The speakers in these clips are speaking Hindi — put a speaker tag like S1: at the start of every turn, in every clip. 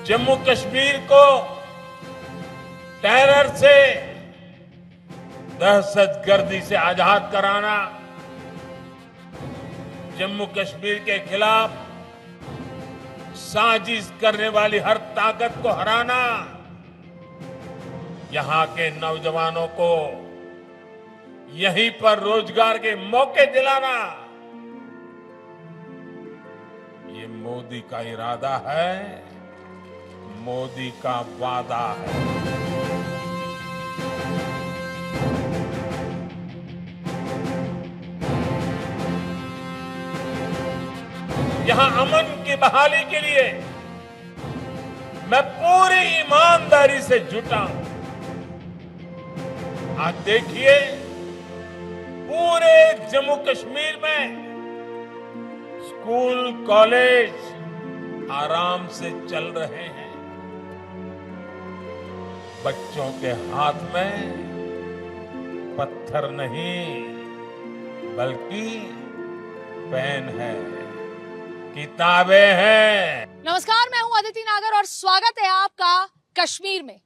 S1: जम्मू कश्मीर को टेरर से, दहशतगर्दी से आजाद कराना, जम्मू कश्मीर के खिलाफ साजिश करने वाली हर ताकत को हराना, यहां के नौजवानों को यहीं पर रोजगार के मौके दिलाना, ये मोदी का इरादा है, मोदी का वादा है। यहां अमन की बहाली के लिए मैं पूरी ईमानदारी से जुटा हूं। आज देखिए, पूरे जम्मू कश्मीर में स्कूल कॉलेज आराम से चल रहे हैं। बच्चों के हाथ में पत्थर नहीं बल्कि पेन है, किताबें हैं।
S2: नमस्कार, मैं हूं अदिति नागर और स्वागत है आपका कश्मीर में,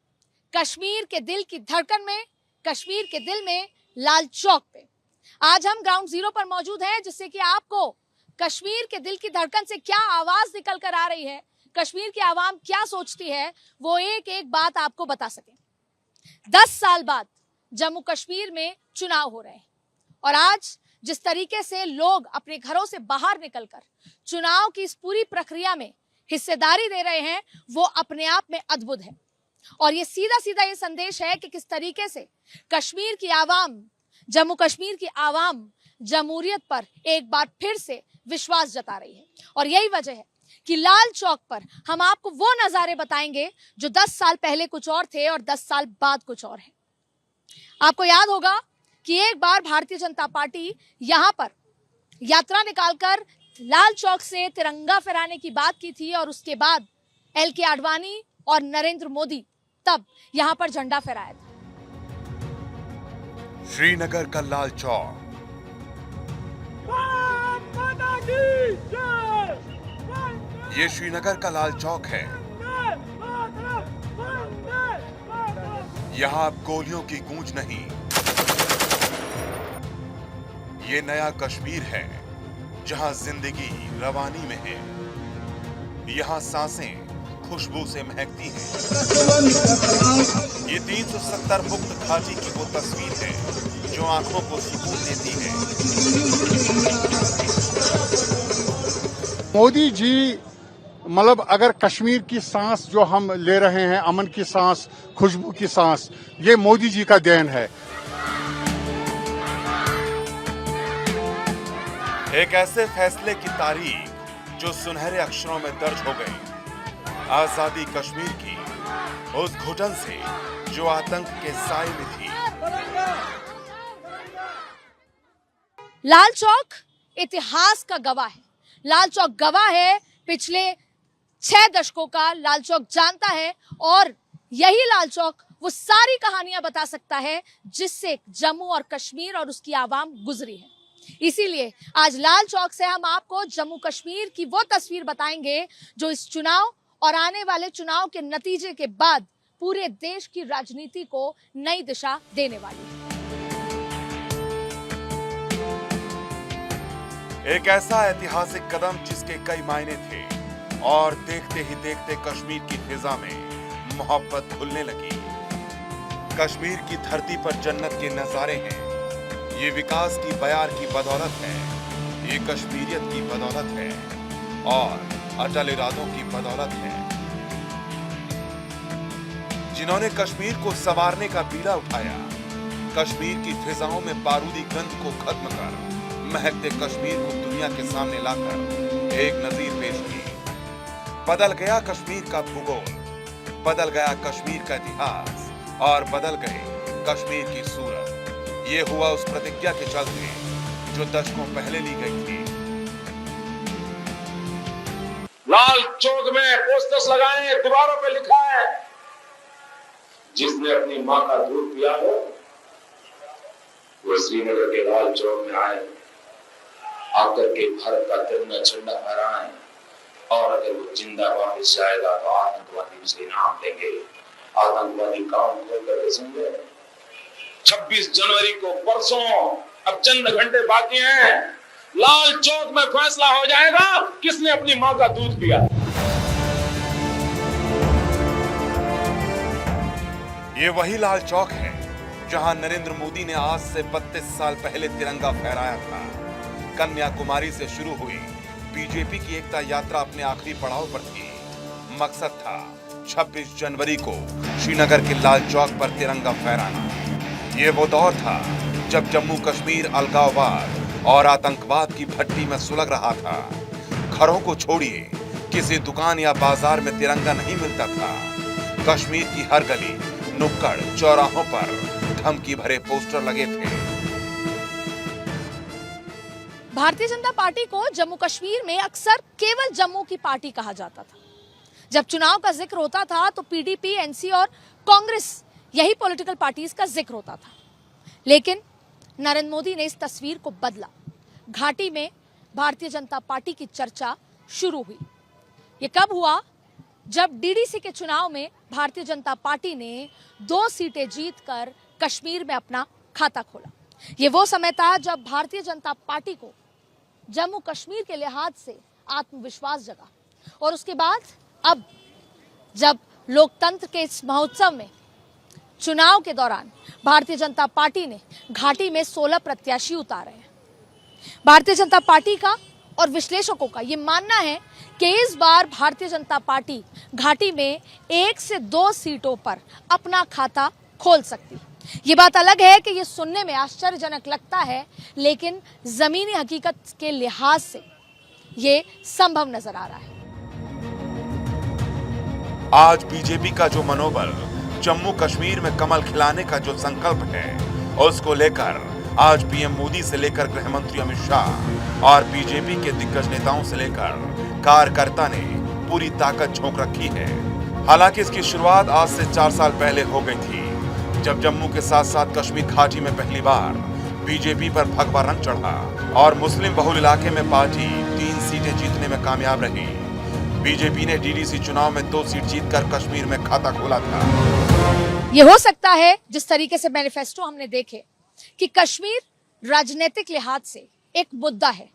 S2: कश्मीर के दिल की धड़कन में, कश्मीर के दिल में, लाल चौक पे। आज हम ग्राउंड जीरो पर मौजूद हैं, जिससे कि आपको कश्मीर के दिल की धड़कन से क्या आवाज निकल कर आ रही है, कश्मीर की आवाम क्या सोचती है, वो एक एक बात आपको बता सके। 10 साल बाद जम्मू कश्मीर में चुनाव हो रहे हैं और आज जिस तरीके से लोग अपने घरों से बाहर निकलकर चुनाव की इस पूरी प्रक्रिया में हिस्सेदारी दे रहे हैं, वो अपने आप में अद्भुत है। और ये सीधा सीधा ये संदेश है कि किस तरीके से कश्मीर की आवाम, जम्मू कश्मीर की आवाम जमहूरियत पर एक बार फिर से विश्वास जता रही है। और यही वजह है कि लाल चौक पर हम आपको वो नजारे बताएंगे जो 10 साल पहले कुछ और थे और 10 साल बाद कुछ और है। आपको याद होगा कि एक बार भारतीय जनता पार्टी यहां पर यात्रा निकालकर लाल चौक से तिरंगा फहराने की बात की थी और उसके बाद LK आडवाणी और नरेंद्र मोदी तब यहां पर झंडा फहराया था।
S3: श्रीनगर का लाल चौक, ये श्रीनगर का लाल चौक है। यहाँ अब गोलियों की गूंज नहीं, ये नया कश्मीर है जहां जिंदगी रवानी में है। यहाँ सांसें खुशबू से महकती हैं। ये 370 मुक्त घाटी की वो तस्वीर है जो आंखों को सुकून देती है।
S4: मोदी जी, मतलब अगर कश्मीर की सांस जो हम ले रहे हैं, अमन की सांस, खुशबू की सांस, ये मोदी जी का देन है।
S3: एक ऐसे फैसले की तारीख जो सुनहरे अक्षरों में दर्ज हो गई, आजादी कश्मीर की उस घुटन से जो आतंक के साए में थी।
S2: लाल चौक इतिहास का गवाह है। लाल चौक गवाह है पिछले 6 दशकों का। लाल चौक जानता है और यही लाल चौक वो सारी कहानियां बता सकता है जिससे जम्मू और कश्मीर और उसकी आवाम गुजरी है। इसीलिए आज लाल चौक से हम आपको जम्मू कश्मीर की वो तस्वीर बताएंगे जो इस चुनाव और आने वाले चुनाव के नतीजे के बाद पूरे देश की राजनीति को नई दिशा देने वाली है।
S3: एक ऐसा ऐतिहासिक कदम जिसके कई मायने थे और देखते ही देखते कश्मीर की फिजा में मोहब्बत घुलने लगी। कश्मीर की धरती पर जन्नत के नजारे हैं। ये विकास की बयार की बदौलत है, ये कश्मीरियत की बदौलत है और अटल इरादों की बदौलत है। जिन्होंने कश्मीर को संवारने का बीड़ा उठाया, कश्मीर की फिजाओं में बारूदी गंध को खत्म कर महकते कश्मीर को दुनिया के सामने लाकर एक नजीर पेश की। बदल गया कश्मीर का भूगोल, बदल गया कश्मीर का इतिहास और बदल गए कश्मीर की सूरत। ये हुआ उस प्रतिज्ञा के चलते जो दशकों पहले ली गई थी।
S1: लाल चौक में पोस्टर्स लगाए, दीवारों पे लिखा है, जिसने अपनी मां का दूध पिया हो वो श्रीनगर के लाल चौक में आए, आकर के भारत का तिरंगा झंडा फहराएं और अगर वो जिंदा वापस जाएगा तो आतंकवादी
S5: उसे इनाम देंगे। आतंकवादी काम खोल करके सुन ले। 26 जनवरी को परसों, अब चंद घंटे बाकी हैं, लाल चौक में फैसला हो जाएगा किसने अपनी मां का दूध पिया।
S3: ये वही लाल चौक है जहां नरेंद्र मोदी ने आज से 32 साल पहले तिरंगा फहराया था। कन्याकुमारी से शुरू हुई बीजेपी की एकता यात्रा अपने आखिरी पड़ाव पर थी। मकसद था 26 जनवरी को श्रीनगर के लाल चौक पर तिरंगा फहराना। ये वो दौर था जब जम्मू कश्मीर अलगाववाद और आतंकवाद की भट्टी में सुलग रहा था। घरों को छोड़िए, किसी दुकान या बाजार में तिरंगा नहीं मिलता था। कश्मीर की हर गली, नुक्कड़, चौराहों पर धमकी भरे पोस्टर लगे थे।
S2: भारतीय जनता पार्टी को जम्मू कश्मीर में अक्सर केवल जम्मू की पार्टी कहा जाता था। जब चुनाव का जिक्र होता था तो पीडीपी, एनसी और कांग्रेस, यही पॉलिटिकल पार्टीज का जिक्र होता था। लेकिन नरेंद्र मोदी ने इस तस्वीर को बदला। घाटी में भारतीय जनता पार्टी की चर्चा शुरू हुई। ये कब हुआ? जब डीडीसी के चुनाव में भारतीय जनता पार्टी ने 2 सीटें जीतकर कश्मीर में अपना खाता खोला। ये वो समय था जब भारतीय जनता पार्टी को जम्मू कश्मीर के लिहाज से आत्मविश्वास जगा। और उसके बाद अब जब लोकतंत्र के इस महोत्सव में चुनाव के दौरान भारतीय जनता पार्टी ने घाटी में 16 प्रत्याशी उतारे हैं। भारतीय जनता पार्टी का और विश्लेषकों का ये मानना है कि इस बार भारतीय जनता पार्टी घाटी में 1 से 2 सीटों पर अपना खाता खोल सकती। ये बात अलग है कि ये सुनने में आश्चर्यजनक लगता है, लेकिन जमीनी हकीकत के लिहाज से ये संभव नजर आ रहा है।
S3: आज बीजेपी का जो मनोबल, जम्मू कश्मीर में कमल खिलाने का जो संकल्प है, उसको लेकर आज पीएम मोदी से लेकर गृह मंत्री अमित शाह और बीजेपी के दिग्गज नेताओं से लेकर कार्यकर्ता ने पूरी ताकत झोंक रखी है। हालांकि इसकी शुरुआत आज से 4 साल पहले हो गई थी, जब जम्मू के साथ साथ कश्मीर घाटी में पहली बार बीजेपी पर भगवा रंग चढ़ा और मुस्लिम बहुल इलाके में पार्टी 3 सीटें जीतने में कामयाब रही। बीजेपी ने डीडीसी चुनाव में 2 सीट जीतकर कश्मीर में खाता खोला था।
S2: ये हो सकता है जिस तरीके से मैनिफेस्टो हमने देखे कि कश्मीर राजनीतिक लिहाज से एक मुद्दा है,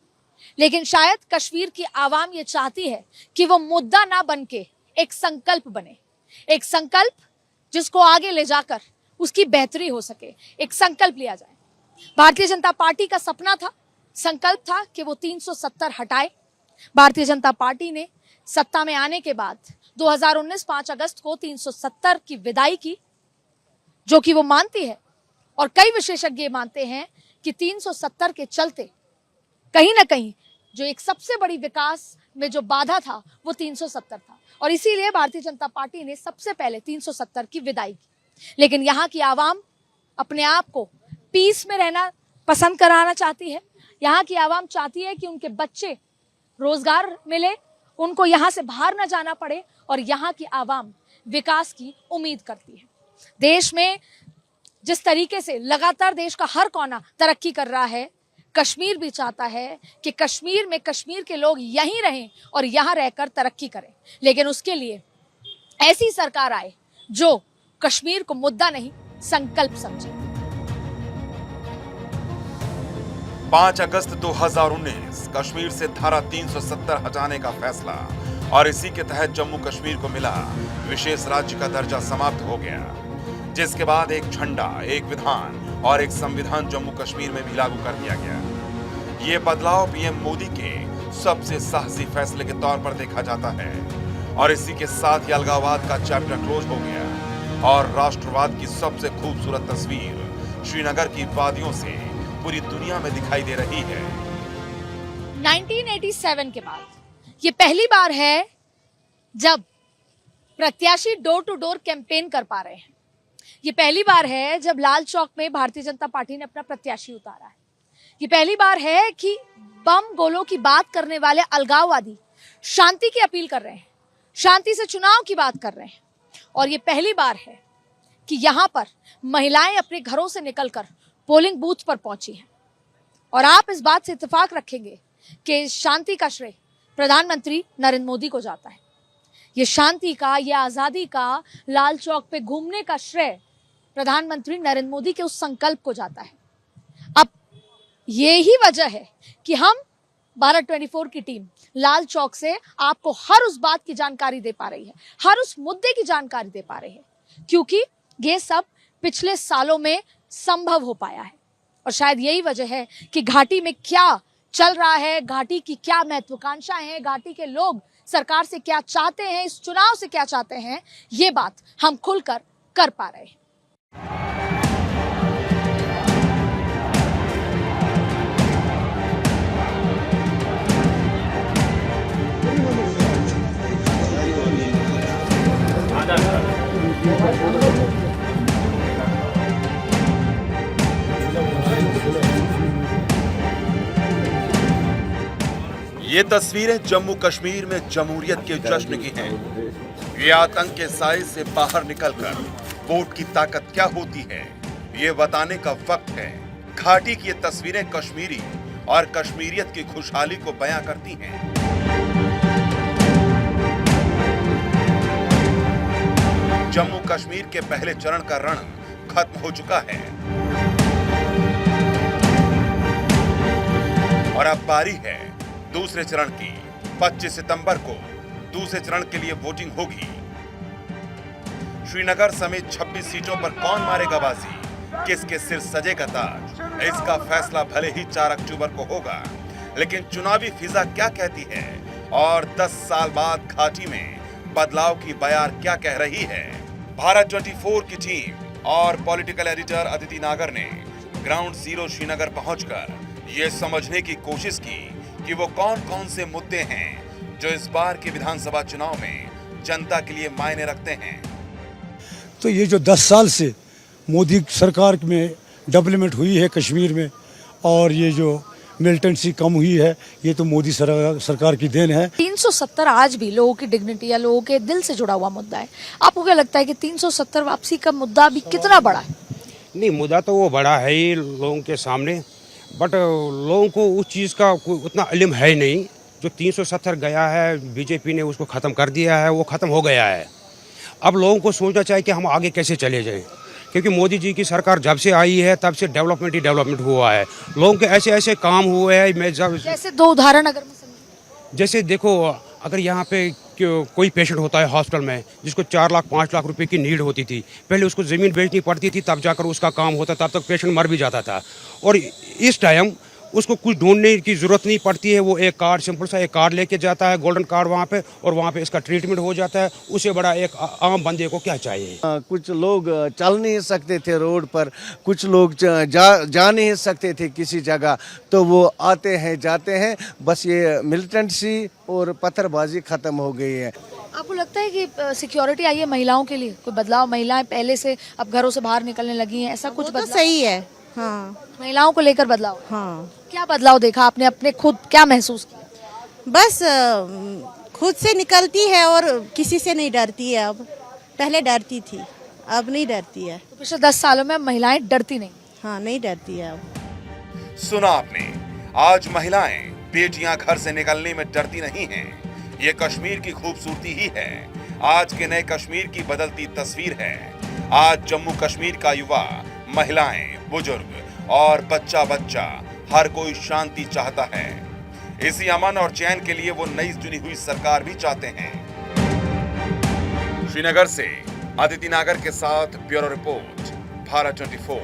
S2: लेकिन शायद कश्मीर की आवाम ये चाहती है कि वो मुद्दा ना बनके एक संकल्प बने, एक संकल्प जिसको आगे ले जाकर उसकी बेहतरी हो सके, एक संकल्प लिया जाए। भारतीय जनता पार्टी का सपना था, संकल्प था कि वो 370 हटाए। भारतीय जनता पार्टी ने सत्ता में आने के बाद 2019 5 अगस्त को 370 की विदाई की, जो कि वो मानती है और कई विशेषज्ञ मानते हैं कि 370 के चलते कहीं ना कहीं जो एक सबसे बड़ी विकास में जो बाधा था वो 370 था, और इसीलिए भारतीय जनता पार्टी ने सबसे पहले 370 की विदाई की। लेकिन यहाँ की आवाम अपने आप को पीस में रहना पसंद कराना चाहती है। यहाँ की आवाम चाहती है कि उनके बच्चे रोजगार मिले, उनको यहाँ से बाहर ना जाना पड़े, और यहाँ की आवाम विकास की उम्मीद करती है। देश में जिस तरीके से लगातार देश का हर कोना तरक्की कर रहा है, कश्मीर भी चाहता है कि कश्मीर में कश्मीर के लोग यहीं रहें और यहाँ रहकर तरक्की करें। लेकिन उसके लिए ऐसी सरकार आए जो कश्मीर को मुद्दा नहीं, संकल्प समझे।
S3: 5 अगस्त 2019 कश्मीर से धारा 370 हटाने का फैसला, और इसी के तहत जम्मू कश्मीर को मिला विशेष राज्य का दर्जा समाप्त हो गया, जिसके बाद एक झंडा, एक विधान और एक संविधान जम्मू कश्मीर में भी लागू कर दिया गया। ये बदलाव पीएम मोदी के सबसे साहसी फैसले के तौर पर देखा जाता है, और इसी के साथ ही अलगाववाद का चैप्टर क्लोज हो गया और राष्ट्रवाद की सबसे खूबसूरत तस्वीर श्रीनगर की वादियों से पूरी दुनिया में दिखाई दे रही है।
S2: 1987 के बाद ये पहली बार है जब प्रत्याशी डोर टू डोर कैंपेन कर पा रहे हैं। ये पहली बार है जब लाल चौक में भारतीय जनता पार्टी ने अपना प्रत्याशी उतारा है। ये पहली बार है कि बम गोलों की बात करने वाले अलगाववादी शांति की अपील कर रहे हैं, शांति से चुनाव की बात कर रहे हैं। और ये पहली बार है कि यहाँ पर महिलाएं अपने घरों से निकलकर पोलिंग बूथ पर पहुंची हैं। और आप इस बात से इत्तेफाक रखेंगे कि शांति का श्रेय प्रधानमंत्री नरेंद्र मोदी को जाता है। ये शांति का, ये आजादी का, लाल चौक पे घूमने का श्रेय प्रधानमंत्री नरेंद्र मोदी के उस संकल्प को जाता है। अब ये ही वजह है कि हम भारत 24 की टीम लाल चौक से आपको हर उस बात की जानकारी दे पा रही है, हर उस मुद्दे की जानकारी दे पा रही है, क्योंकि ये सब पिछले सालों में संभव हो पाया है। और शायद यही वजह है कि घाटी में क्या चल रहा है, घाटी की क्या महत्वाकांक्षाएं हैं, घाटी के लोग सरकार से क्या चाहते हैं, इस चुनाव से क्या चाहते हैं, ये बात हम खुलकर कर पा रहे हैं।
S3: ये तस्वीरें जम्मू कश्मीर में जमहूरियत के जश्न की हैं। ये आतंक के साए से बाहर निकलकर वोट की ताकत क्या होती है, ये बताने का वक्त है। घाटी की ये तस्वीरें कश्मीरी और कश्मीरियत की खुशहाली को बयां करती हैं। जम्मू कश्मीर के पहले चरण का रण खत्म हो चुका है और अब बारी है दूसरे चरण की। 25 सितंबर को दूसरे चरण के लिए वोटिंग होगी। श्रीनगर समेत 26 सीटों पर कौन मारेगा बाजी, किसके सिर सजेगा ताज, इसका फैसला भले ही 4 अक्टूबर को होगा, लेकिन चुनावी फिजा क्या कहती है और 10 साल बाद घाटी में बदलाव की बयार क्या कह रही है। भारत 24 की टीम और पॉलिटिकल एडिटर अदिति नागर ने ग्राउंड जीरो श्रीनगर पहुंचकर ये समझने की कोशिश की कि वो कौन कौन से मुद्दे हैं जो इस बार के विधानसभा चुनाव में जनता के लिए मायने रखते हैं।
S6: तो ये जो 10 साल से मोदी सरकार में डेवलपमेंट हुई है कश्मीर में, और ये जो मिलिटेंसी कम हुई है, ये तो मोदी सरकार की देन है।
S2: 370 आज भी लोगों की डिग्निटी या लोगों के दिल से जुड़ा हुआ मुद्दा है। आपको क्या लगता है कि 370 वापसी का मुद्दा भी कितना बड़ा है?
S7: नहीं, मुद्दा तो वो बड़ा है ही लोगों के सामने, बट लोगों को उस चीज़ का उतना इल्म है नहीं। जो 370 गया है, बीजेपी ने उसको ख़त्म कर दिया है, वो ख़त्म हो गया है। अब लोगों को सोचना चाहिए कि हम आगे कैसे चले जाएं, क्योंकि मोदी जी की सरकार जब से आई है तब से डेवलपमेंट ही डेवलपमेंट हुआ है। लोगों के ऐसे ऐसे काम हुए हैं। मैं
S2: जैसे 2 उदाहरण अगर मैं समझूं।
S7: जैसे देखो, अगर यहाँ पे कोई पेशेंट होता है हॉस्पिटल में जिसको 4 लाख 5 लाख रुपए की नीड होती थी, पहले उसको ज़मीन बेचनी पड़ती थी, तब जाकर उसका काम होता, तब तक पेशेंट मर भी जाता था। और इस टाइम उसको कुछ ढूंढने की ज़रूरत नहीं पड़ती है। वो एक कार्ड, सिंपल सा एक कार्ड लेके जाता है, गोल्डन कार्ड वहाँ पे, और वहाँ पे इसका ट्रीटमेंट हो जाता है। उससे बड़ा एक आम बंदे को क्या चाहिए।
S8: कुछ लोग चल नहीं सकते थे रोड पर, कुछ लोग जा नहीं सकते थे किसी जगह, तो वो आते हैं जाते हैं। बस ये मिलिटेंसी और पत्थरबाजी खत्म हो गई है।
S2: आपको लगता है कि सिक्योरिटी आई है महिलाओं के लिए, कोई बदलाव? महिलाएं पहले से अब घरों से बाहर निकलने लगी हैं, ऐसा कुछ
S9: तो
S2: बदलाव?
S9: सही है। हाँ,
S2: महिलाओं को लेकर बदलाव?
S9: हाँ।
S2: क्या बदलाव देखा आपने, अपने खुद क्या महसूस किया?
S9: बस खुद से निकलती है और किसी से नहीं डरती है। अब पहले डरती थी, अब नहीं डरती है।
S2: तो पिछले 10 सालों में महिलाएं डरती नहीं?
S9: हाँ, नहीं डरती है अब।
S3: सुना आपने, आज महिलाएं, बेटियां घर से निकलने में डरती नहीं हैं। ये कश्मीर की खूबसूरती ही है, आज के नए कश्मीर की बदलती तस्वीर है। आज जम्मू कश्मीर का युवा, महिलाएं, बुजुर्ग और बच्चा बच्चा हर कोई शांति चाहता है। इसी अमन और चैन के लिए वो नई चुनी हुई सरकार भी चाहते हैं। श्रीनगर से अदिति नागर के साथ ब्यूरो रिपोर्ट, भारत 24।